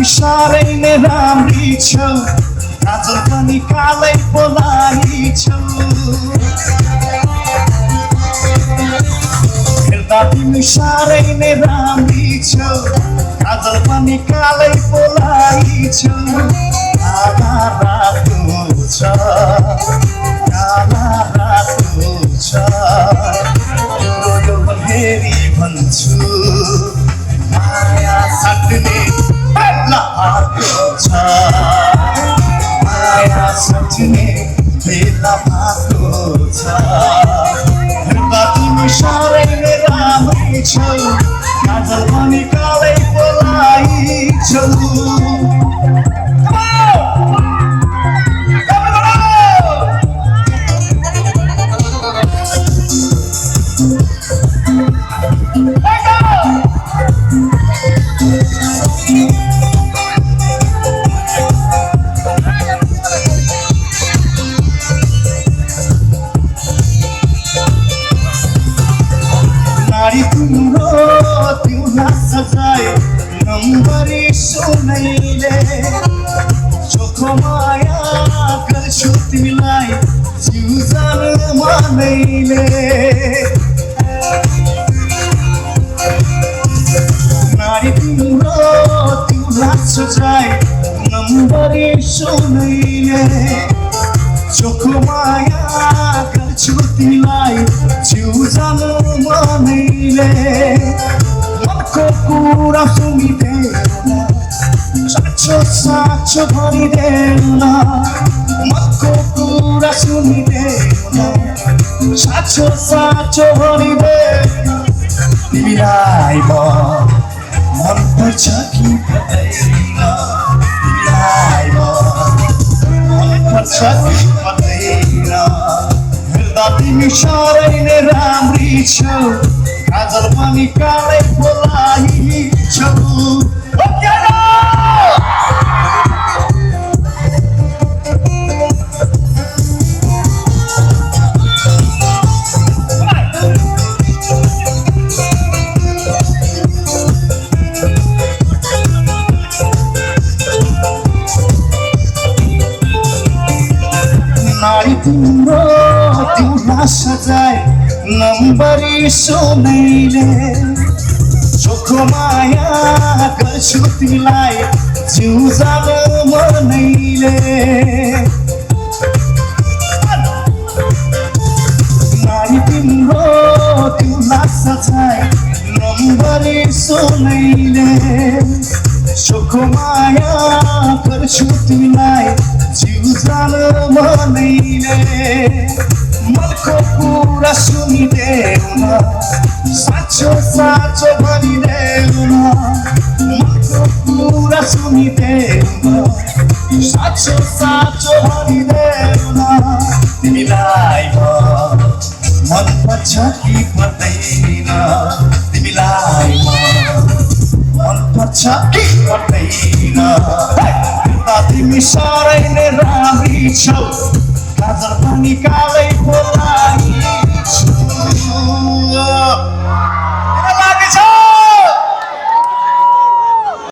साह्रै नै राम्री छौ काजल पनि कालै बोलाई छौ हेर्दा तिमी साह्रै नै राम्री छौ काजल पनि कालै बोलाई छौ काला रातो छ काला रातो छ रोयो हेरी भन्छु माया साट्ने बेला भएको छ माया साट्ने बेला भएको छ हेर्दा तिमी साह्रै नै राम्री छौ काजल पनि कालै बोलाई छौ तिम्रो तिउला सजाए नम्बरी सुनैले चोखो माया गर्छु तिमीलाई जिउ जान मनैले नारी तिम्रो तिउला सजाए नम्बरी सुनैले चोखो माया गर्छु तिमीलाई जिउ जान मनैले मनको कुरा सुनिदेऊ साँचो साँचो भनिदेऊ न मनको कुरा सुनिदेऊ साँचो साँचो भनिदेऊ तिमीलाई म मनपर्छ कि पर्दैन तिमीलाई म मनपर्छ कि पर्दैन हेर्दा तिमी साह्रै नै राम्री छौ काजल पनि कालै बोलाई छौ नारी तिम्रो तिउला सजाए नम्बरी सुनैले चोखो माया गर्छु तिमीलाई जिउ जान मनैले नारी तिम्रो तिउला सजाए नम्बरी सुनैले चोखो माया गर्छु तिमीलाई जिउ जान मनैले मनको कुरा सुनिदेऊ न साँचो साँचो भनिदेऊ न मनको कुरा सुनिदेऊ न साँचो साँचो भनिदेऊ न तिमीलाई म मनपर्छ कि पर्दैन तिमीलाई म मनपर्छ कि पर्दैन तिमी साह्रै नै राम्री छौ काजल पनि कालै बोलाई छौ